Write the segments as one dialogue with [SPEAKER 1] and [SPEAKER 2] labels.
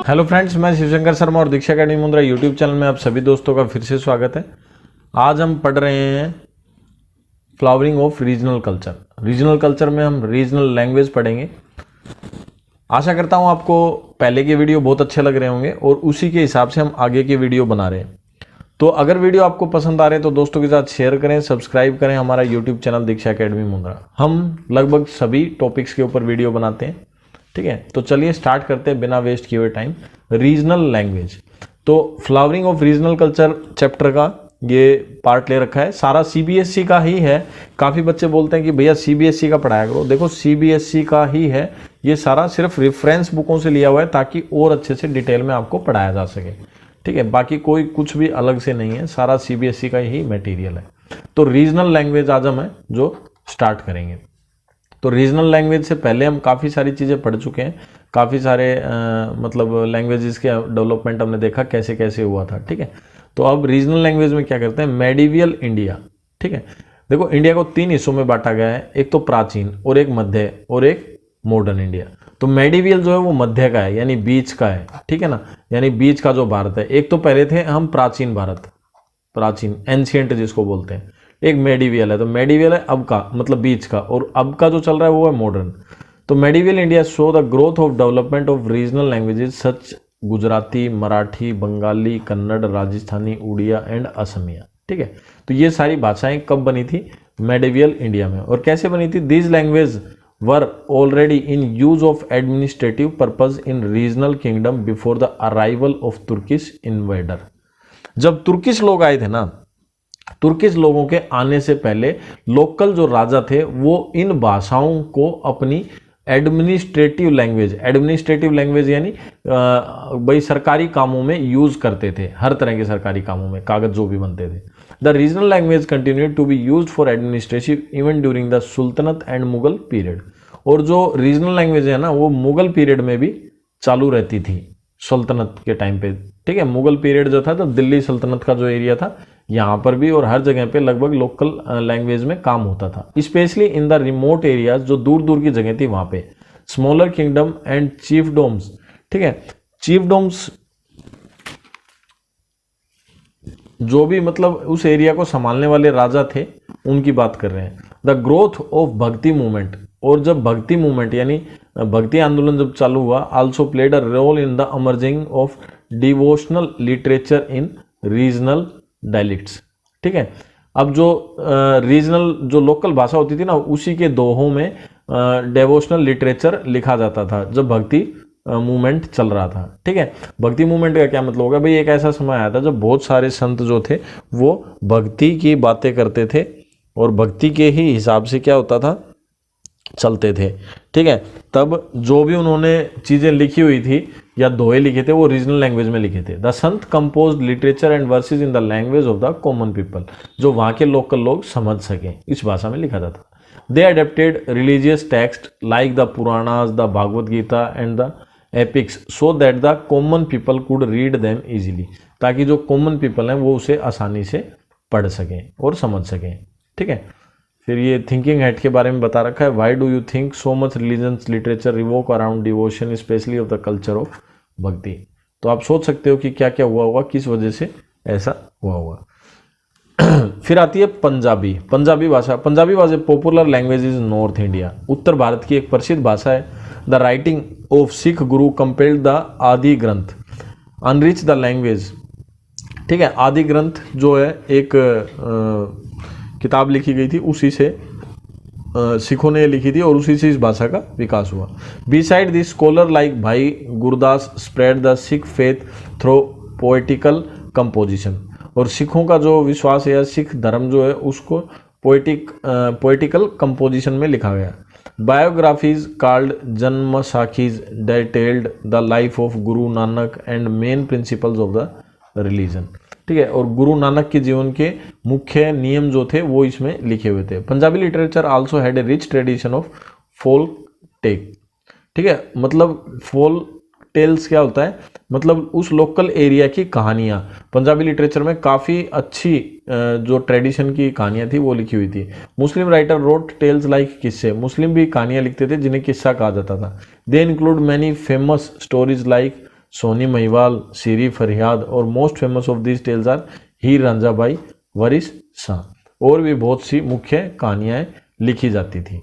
[SPEAKER 1] Hello friends, मैं शिवशंकर शर्मा और दीक्षा academy Mundra YouTube channel में आप सभी दोस्तों का फिर से स्वागत है। आज हम पढ़ रहे हैं flowering of regional culture. Regional culture में हम रीजनल लैंग्वेज पढ़ेंगे। आशा करता हूं आपको पहले के वीडियो बहुत अच्छे लग रहे होंगे और उसी के हिसाब से हम आगे के वीडियो बना रहे हैं। तो अगर वीडियो आपको पसंद आ रहे हैं तो दोस्तों के साथ शेयर करें, सब्सक्राइब करें हमारा यूट्यूब चैनल दीक्षा अकेडमी मुंद्रा। हम लगभग सभी टॉपिक्स के ऊपर वीडियो बनाते हैं, ठीक है। तो चलिए स्टार्ट करते हैं बिना वेस्ट किए हुए टाइम। रीजनल लैंग्वेज, तो flowering of regional culture chapter का ये पार्ट ले रखा है। सारा सीबीएसई का ही है। काफ़ी बच्चे बोलते हैं कि भैया सीबीएसई का पढ़ाया करो। देखो सीबीएसई का ही है ये सारा, सिर्फ रेफरेंस बुकों से लिया हुआ है ताकि और अच्छे से डिटेल में आपको पढ़ाया जा सके, ठीक है। बाकी कोई कुछ भी अलग से नहीं है, सारा सीबीएसई का ही मटेरियल है। तो रीजनल लैंग्वेज आज हम है जो स्टार्ट करेंगे। तो रीजनल लैंग्वेज से पहले हम काफ़ी सारी चीज़ें पढ़ चुके हैं। काफ़ी सारे मतलब लैंग्वेजेस के डेवलपमेंट हमने देखा कैसे कैसे हुआ था, ठीक है। तो अब रीजनल लैंग्वेज में क्या करते हैं, मेडिवियल इंडिया, ठीक है। देखो इंडिया को 3 हिस्सों में बांटा गया है, एक तो प्राचीन और एक मध्य और एक मॉडर्न इंडिया। तो मेडिवियल जो है वो मध्य का है, यानी बीच का है, ठीक है ना, यानी बीच का जो भारत है। एक तो पहले थे हम प्राचीन भारत, प्राचीन एंशियंट जिसको बोलते हैं। एक मेडिवियल है, तो मेडिवियल है अब का, मतलब बीच का, और अब का जो चल रहा है वो है मॉडर्न। तो medieval India show the growth of development of regional languages such Gujarati, Marathi, Bengali, Kannada, Rajasthani, Odia and Assamese, ठीक है। तो ये सारी भाषाएं कब बनी थी, मेडिवियल इंडिया में। और कैसे बनी थी, these language were already in use of administrative purpose in regional kingdom before the arrival of Turkish invader. जब तुर्किश लोग आए थे ना, तुर्किश लोगों के आने से पहले लोकल जो राजा थे वो इन भाषाओं को अपनी एडमिनिस्ट्रेटिव लैंग्वेज यानी भाई सरकारी कामों में यूज करते थे। हर तरह के सरकारी कामों में कागज जो भी बनते थे। The regional language continued to be used for administrative even during the sultanate and Mughal period. और जो रीजनल लैंग्वेज है ना वो मुगल पीरियड में भी चालू रहती थी, सल्तनत के टाइम पे, ठीक है। मुगल पीरियड जो था तो दिल्ली सल्तनत का जो एरिया था यहाँ पर भी और हर जगह पे लगभग लोकल लैंग्वेज में काम होता था, specially in the remote areas, जो दूर दूर की जगह थी वहाँ पे। स्मॉलर किंगडम एंड चीफडोम्स, ठीक है। चीफडोम्स जो भी मतलब उस एरिया को संभालने वाले राजा थे उनकी बात कर रहे हैं। द ग्रोथ ऑफ भक्ति मूवमेंट, और जब भक्ति मूवमेंट यानी भक्ति आंदोलन जब चालू हुआ, also played a role in the emerging of devotional literature in regional dialects, ठीक है। अब जो रीजनल जो लोकल भाषा होती थी ना उसी के दोहों में डिवोशनल लिटरेचर लिखा जाता था जब भक्ति मूवमेंट चल रहा था, ठीक है। भक्ति मूवमेंट का क्या मतलब होगा भाई, एक ऐसा समय आया था जब बहुत सारे संत जो थे वो भक्ति की बातें करते थे और भक्ति के ही हिसाब से क्या होता था, चलते थे, ठीक है। तब जो भी उन्होंने चीज़ें लिखी हुई थी या दोहे लिखे थे वो रीजनल लैंग्वेज में लिखे थे। The Sant compose literature and versus in the language of the common people, जो वहाँ के लोकल लोग समझ सकें, इस भाषा में लिखा जाता। They adapted religious text like the Puranas, the Bhagavad Gita and the epics so that the common people could read them easily, ताकि जो कॉमन पीपल हैं वो उसे आसानी से पढ़ सकें और समझ सकें, ठीक है। फिर ये थिंकिंग हेड के बारे में बता रखा है। Why do you think so much religions literature revoke around devotion specially of the culture of भक्ति। तो आप सोच सकते हो कि क्या क्या हुआ होगा, किस वजह से ऐसा हुआ होगा। फिर आती है पंजाबी। पंजाबी भाषा, पंजाबी भाषा popular language is North India, उत्तर भारत की एक प्रसिद्ध भाषा है। The writing of Sikh Guru compelled the आदि ग्रंथ अनरिच द लैंग्वेज, ठीक है। आदि ग्रंथ जो है एक किताब लिखी गई थी, उसी से सिखों ने लिखी थी और उसी से इस भाषा का विकास हुआ। Beside this scholar like Bhai Gurdas spread the Sikh faith through poetical composition, और सिखों का जो विश्वास है या सिख धर्म जो है उसको पोएटिकल कंपोजिशन में लिखा गया। बायोग्राफीज कॉल्ड जन्म साखीज detailed the life of Guru Nanak and main principles of the religion, ठीक है। और गुरु नानक के जीवन के मुख्य नियम जो थे वो इसमें लिखे हुए थे। Punjabi literature also had a rich tradition of folk take, ठीक है। मतलब फोल्क टेल्स क्या होता है, मतलब उस लोकल एरिया की कहानियाँ। पंजाबी लिटरेचर में काफ़ी अच्छी जो ट्रेडिशन की कहानियाँ थी वो लिखी हुई थी। मुस्लिम राइटर रोट टेल्स लाइक किस्से, मुस्लिम भी कहानियाँ लिखते थे जिन्हें किस्सा कहा जाता था। They include many famous stories like Sohni Mahiwal, Shirin Farhad और most famous of these tales are Heer Ranjha by Waris Shah. और भी बहुत सी मुख्य कहानियाँ लिखी जाती थी।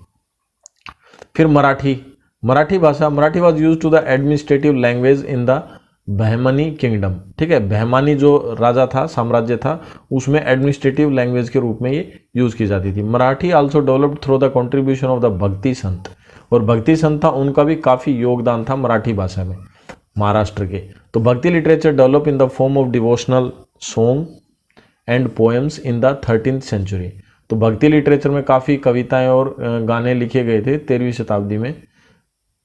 [SPEAKER 1] फिर मराठी भाषा, Marathi was use to the administrative language in the Bahmani kingdom. ठीक है, बहमानी जो राजा था, साम्राज्य था, उसमें एडमिनिस्ट्रेटिव लैंग्वेज के रूप में ये यूज की जाती थी। Marathi also developed through the contribution of the भक्ति संत, और भक्ति संत था उनका भी काफ़ी योगदान था मराठी भाषा में महाराष्ट्र के। तो bhakti literature develop in the form of devotional song and poems in the 13th century. तो भक्ति लिटरेचर में काफ़ी कविताएं और गाने लिखे गए थे 13वीं शताब्दी में।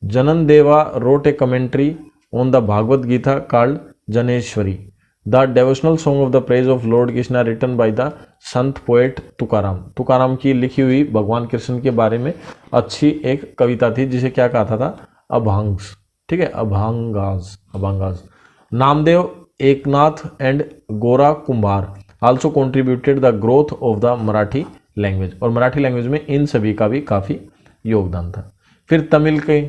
[SPEAKER 1] Jnana Deva wrote a commentary on the Bhagavad Gita called Jnaneshwari. The devotional song of the praise of lord Krishna written by the sant poet Tukaram. Tukaram की लिखी हुई भगवान कृष्ण के बारे में अच्छी एक कविता थी जिसे क्या कहा था अभांग्स। ठीक है, अभांगाज। Namdev, Eknath and Gora Kumbhar also contributed the growth of the Marathi language, और मराठी लैंग्वेज में इन सभी का भी काफ़ी योगदान था। फिर तमिल के,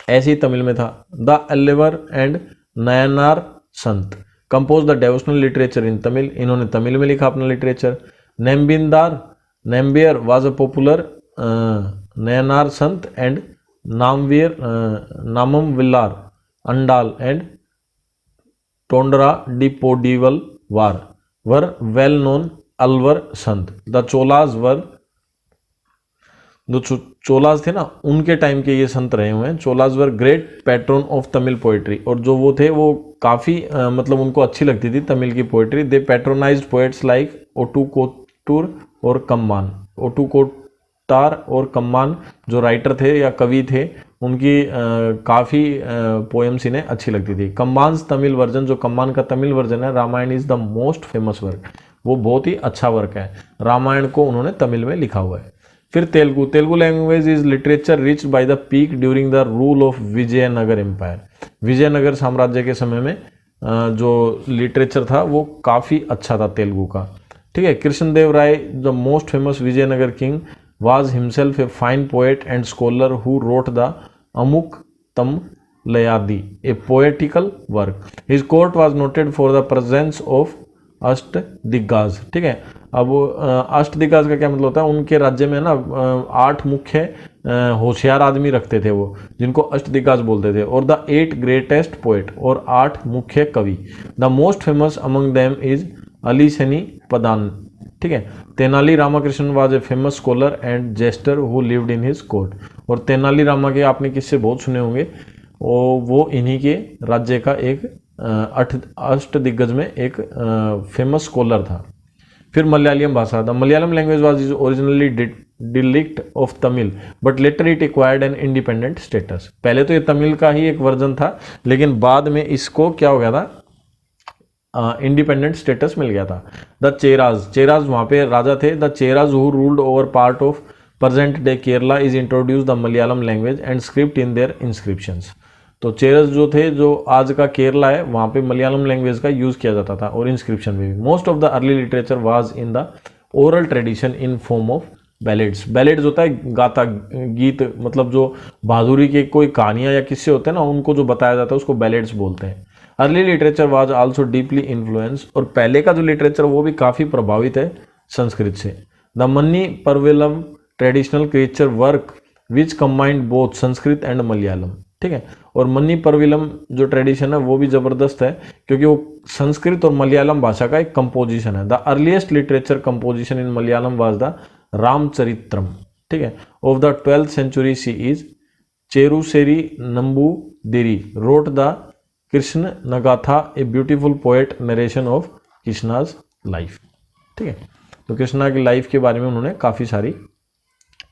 [SPEAKER 1] ऐसे ही तमिल में था the अल्लेवर and Nayanar sant compose the devotional literature in Tamil. इन्होंने तमिल में लिखा अपना literature. Nambiyar was a popular Nayanar sant and Nammalvar Andal and Tondaradippodi were well known Alvar sant. The Cholas जो चोलाज थे ना, उनके टाइम के ये संत रहे हुए हैं। Cholas were great pattern of Tamil poetry, और जो वो थे वो काफ़ी मतलब उनको अच्छी लगती थी तमिल की पोएट्री। दे पैट्रोनाइज्ड पोएट्स लाइक ओटू कोटूर और कम्मान। ओटू कोटार और कम्मान जो राइटर थे या कवि थे, उनकी काफ़ी पोएम्स इन्हें अच्छी लगती थी। कम्मान्स तमिल वर्जन, जो कम्मान का तमिल वर्जन है Ramayana, is the most famous work. वो बहुत ही अच्छा वर्क है, रामायण को उन्होंने तमिल में लिखा हुआ है। फिर Telugu language is literature riched by the peak during the rule of Vijayanagar empire. Vijayanagar साम्राज्य के समय में जो लिटरेचर था वो काफ़ी अच्छा था तेलुगु का। ठीक है, Krishnadeva Raya the most famous Vijayanagara king was himself a fine poet and scholar who wrote the Amuk Tamlayadi, a poetical work. His court was noted for the presence of अष्टदिग्गज। ठीक है, अब अष्टदिग्गज का क्या मतलब होता है, उनके राज्य में ना 8 मुख्य होशियार आदमी रखते थे वो, जिनको अष्टदिग्गज बोलते थे। और द 8 ग्रेटेस्ट पोएट, और 8 मुख्य कवि। The most famous among them is Allasani Peddana. ठीक है, Tenali Ramakrishna was a famous scholar and jester who lived in his court. और तेनाली रामा के आपने किससे बहुत सुने होंगे, वो इन्हीं के राज्य का एक अष्टदिग्गज में एक फेमस स्कॉलर था। फिर मलयालम भाषा, the Malayalam language was is originally dialect of Tamil but later it acquired an independent status. पहले तो ये तमिल का ही एक वर्जन था, लेकिन बाद में इसको क्या हो गया था, इंडिपेंडेंट स्टेटस मिल गया था। द चेराज वहाँ पे राजा थे। The Cheras who ruled over part of present day Kerala is introduce the Malayalam language and script in their inscriptions. तो चेरस जो थे, जो आज का केरला है, वहाँ पे मलयालम लैंग्वेज का यूज़ किया जाता था और इंस्क्रिप्शन में भी। Most of the early literature was in the oral tradition in form of ballads. Ballads होता है गाता गीत, मतलब जो बहादुरी के कोई कहानियाँ या किस्से होते हैं ना, उनको जो बताया जाता है उसको बैलेड्स बोलते हैं। Early literature was also deeply influence, और पहले का जो लिटरेचर वो भी काफ़ी प्रभावित है संस्कृत से। The Manipravalam traditional creature work which combined both Sanskrit and Malayalam. ठीक है, और मन्नी परविलम जो ट्रेडिशन है वो भी ज़बरदस्त है, क्योंकि वो संस्कृत और मलयालम भाषा का एक कंपोजिशन है। The earliest literature composition in Malayalam was the Ramacharitam. ठीक है, of the 12th century CE Cherusseri Namboodiri wrote the Krishna Gatha, a beautiful poet narration of Krishna's life. ठीक है, तो कृष्णा की लाइफ के बारे में उन्होंने काफ़ी सारी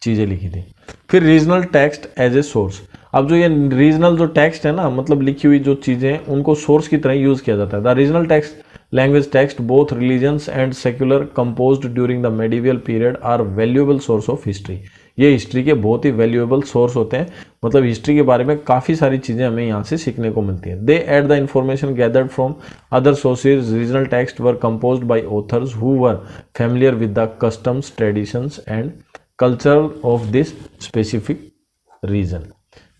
[SPEAKER 1] चीज़ें लिखी थी। फिर regional text as a source. अब जो ये रीजनल जो टेक्स्ट है ना, मतलब लिखी हुई जो चीज़ें हैं, उनको सोर्स की तरह यूज़ किया जाता है। The regional text language text both religions and secular composed during the medieval period are valuable source of history. ये हिस्ट्री के बहुत ही वैल्यूएबल सोर्स होते हैं, मतलब हिस्ट्री के बारे में काफ़ी सारी चीज़ें हमें यहाँ से सीखने को मिलती हैं। They add the information gathered from other sources. Regional text were composed by authors who were familiar with the customs, traditions and culture of this specific region.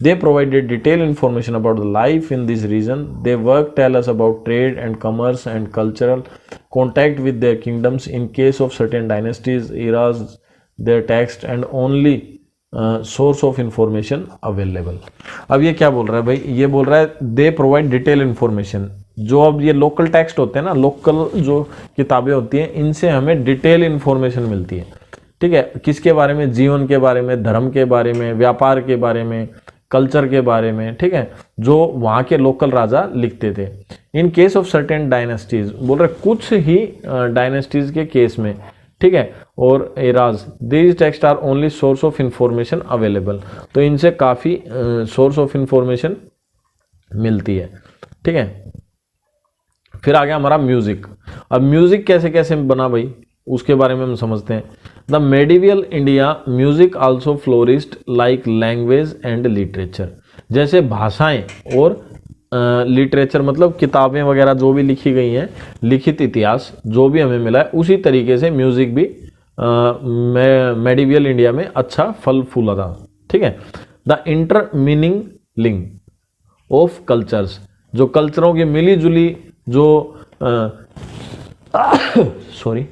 [SPEAKER 1] They provided detailed information about the life in this region. Their work tell us about trade and commerce and cultural contact with their kingdoms. In case of certain dynasties, eras, their text and only source of information available. अब ये क्या बोल रहा है भाई, ये बोल रहा है दे प्रोवाइड डिटेल इंफॉर्मेशन। जो अब ये लोकल टेक्स्ट होते हैं ना, लोकल जो किताबें होती हैं, इनसे हमें डिटेल इंफॉर्मेशन मिलती है, ठीक है, किसके बारे में, जीवन के बारे में, धर्म के बारे में, व्यापार के बारे में, कल्चर के बारे में, ठीक है, जो वहाँ के लोकल राजा लिखते थे। In case of certain dynasties, बोल रहे कुछ ही डायनेस्टीज के केस में, ठीक है, और areas, these text are only source of information available. तो इनसे काफ़ी सोर्स ऑफ इंफॉर्मेशन मिलती है, ठीक है। फिर आ गया हमारा म्यूजिक। अब म्यूजिक कैसे कैसे बना भाई, उसके बारे में हम समझते हैं। The medieval India music also flourished like language and literature. जैसे भाषाएं और लिटरेचर मतलब किताबें वगैरह जो भी लिखी गई हैं, लिखित इतिहास जो भी हमें मिला है, उसी तरीके से म्यूजिक भी मेडिवियल इंडिया में अच्छा फल फूला था, ठीक है। The inter meaning link of cultures, जो कल्चरों की मिली जुली जो सॉरी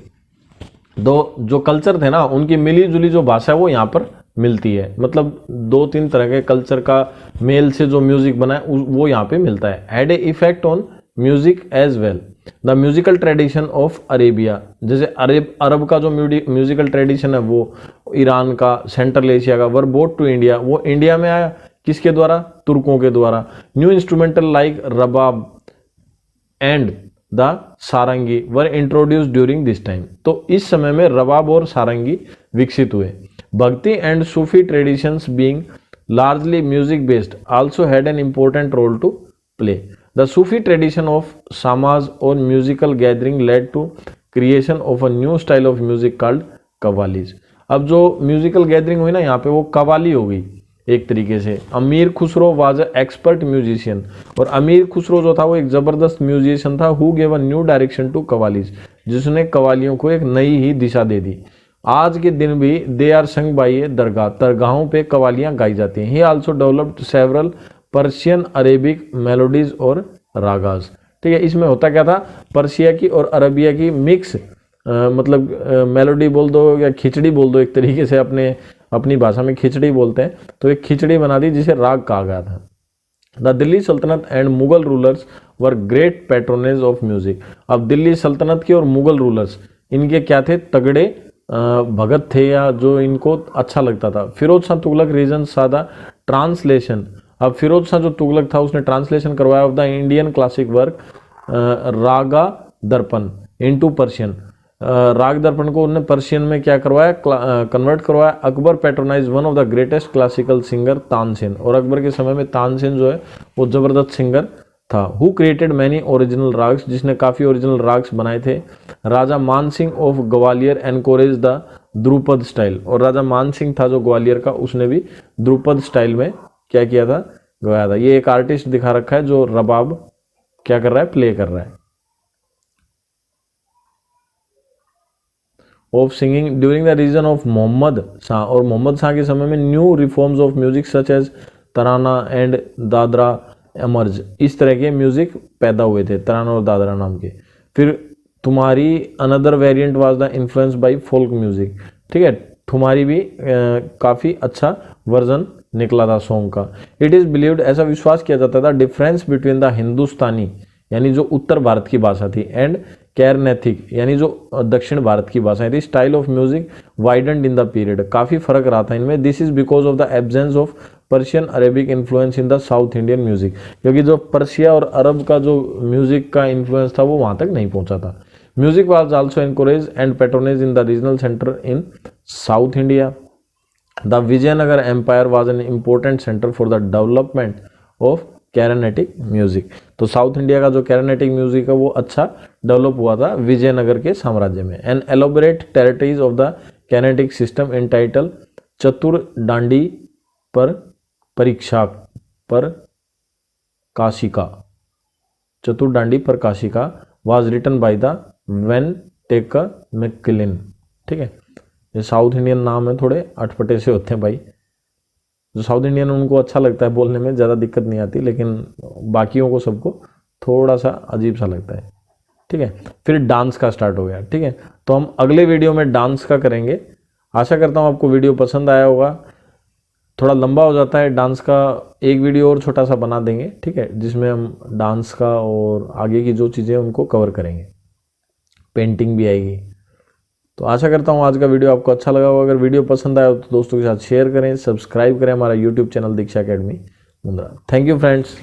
[SPEAKER 1] जो कल्चर थे ना, उनकी मिली जुली जो भाषा है वो यहाँ पर मिलती है। मतलब दो तीन तरह के कल्चर का मेल से जो म्यूजिक बना है वो यहाँ पे मिलता है। Had a effect on music as well. The musical tradition of Arabia, जैसे अरब का जो म्यूजिकल ट्रेडिशन है वो ईरान का, सेंट्रल एशिया का, वर बोट टू इंडिया, वो इंडिया में आया किसके द्वारा, तुर्कों के द्वारा। New instrumental like rabab and the sarangi were introduced during this time. तो इस समय में रबाब और सारंगी विकसित हुए। भक्ति and Sufi traditions being largely music based also had an important role to play. The Sufi tradition of samas or musical gathering led to creation of a new style of music called कव्वालीज। अब जो musical gathering हुई ना यहाँ पे, वो कव्वाली हो गई एक तरीके से। अमीर खुसरो वाज एक्सपर्ट म्यूजिशियन, और अमीर खुसरो जो था वो एक जबरदस्त म्यूजिशियन था। Who gave a new direction to qawwalis, जिसने कव्वालियों को एक नई ही दिशा दे दी। आज के दिन भी दे आर संग बाई दरगाह, दरगाहों पे कवालियाँ गाई जाती हैं। ही also developed several Persian Arabic melodies और रागाज, ठीक है। इसमें होता क्या था, पर्शिया की और अरबिया की मिक्स मतलब मेलोडी बोल दो या खिचड़ी बोल दो, एक तरीके से अपनी भाषा में खिचड़ी बोलते हैं, तो एक खिचड़ी बना दी जिसे राग कहा गया था। द दिल्ली सल्तनत and Mughal rulers were great patronage of music. अब दिल्ली सल्तनत के और मुगल रूलर्स, इनके क्या थे, तगड़े भगत थे, या जो इनको अच्छा लगता था। फिरोज शाह तुगलक रीजन सादा ट्रांसलेशन। अब फिरोज शाह जो तुगलक था उसने ट्रांसलेशन करवाया of the Indian classic work Raga Darpan into Persian. राग दर्पण को उन्होंने पर्शियन में क्या करवाया, कन्वर्ट करवाया। Akbar patronise one of the greatest classical singer Tansen, और अकबर के समय में तानसेन जो है वो जबरदस्त सिंगर था। Who created many original ragas, जिसने काफ़ी ओरिजिनल राग्स बनाए थे। Raja Man Singh of Gwalior encourage the dhrupad style, और राजा मान सिंह था जो ग्वालियर का, उसने भी ध्रुपद स्टाइल में क्या किया था, गवाया था। ये एक आर्टिस्ट दिखा रखा है जो रबाब क्या कर रहा है, प्ले कर रहा है। Of singing during the region of Mohammad Shah, और मोहम्मद शाह के समय में new reforms of music such as tarana and dadra emerge. इस तरह के म्यूजिक पैदा हुए थे, तराना और दादरा नाम के। फिर तुम्हारी another variant was the influence by folk music, ठीक है। तुम्हारी भी काफ़ी अच्छा वर्जन निकला था सॉन्ग का। इट इज़ बिलीव्ड, ऐसा विश्वास किया जाता था, डिफरेंस बिटवीन द हिंदुस्तानी यानी जो उत्तर भारत की भाषा थी एंड कैरनेथिक यानी जो दक्षिण भारत की भाषाएं थी, style of music widened in the period, काफ़ी फर्क रहा था इनमें। This is because of the absence of Persian Arabic influence in the south Indian music, क्योंकि जो पर्शिया और अरब का जो म्यूजिक का इन्फ्लुएंस था वो वहाँ तक नहीं पहुँचा था। Music was also encourage and patronage in the regional centre in South India. The Vijayanagar empire was an important centre for the development of Carnatic music. तो साउथ इंडिया का जो कैरनेटिक म्यूजिक है वो अच्छा डेवलप हुआ था विजयनगर के साम्राज्य में। An elaborate territories of the Carnatic system in title Chaturdandi पर परीक्षा पर काशिका, चतुर्डांडी पर काशिका वाज रिटन बाय द वेन टेकर मैककिलन, ठीक है। ये साउथ इंडियन नाम है, थोड़े अटपटे से होते हैं भाई। जो साउथ इंडियन उनको अच्छा लगता है बोलने में, ज़्यादा दिक्कत नहीं आती, लेकिन बाकियों को सबको थोड़ा सा अजीब सा लगता है। ठीक है, फिर डांस का स्टार्ट हो गया। ठीक है, तो हम अगले वीडियो में डांस का करेंगे। आशा करता हूँ आपको वीडियो पसंद आया होगा। थोड़ा लंबा हो जाता है डांस का, एक वीडियो और छोटा सा बना देंगे। ठीक है, जिसमें हम डांस का और आगे की जो चीज़ें उनको कवर करेंगे, पेंटिंग भी आएगी। तो आशा करता हूँ आज का वीडियो आपको अच्छा लगा होगा। अगर वीडियो पसंद आया तो दोस्तों के साथ शेयर करें, सब्सक्राइब करें हमारा YouTube channel Diksha academy Mundra. Thank you friends.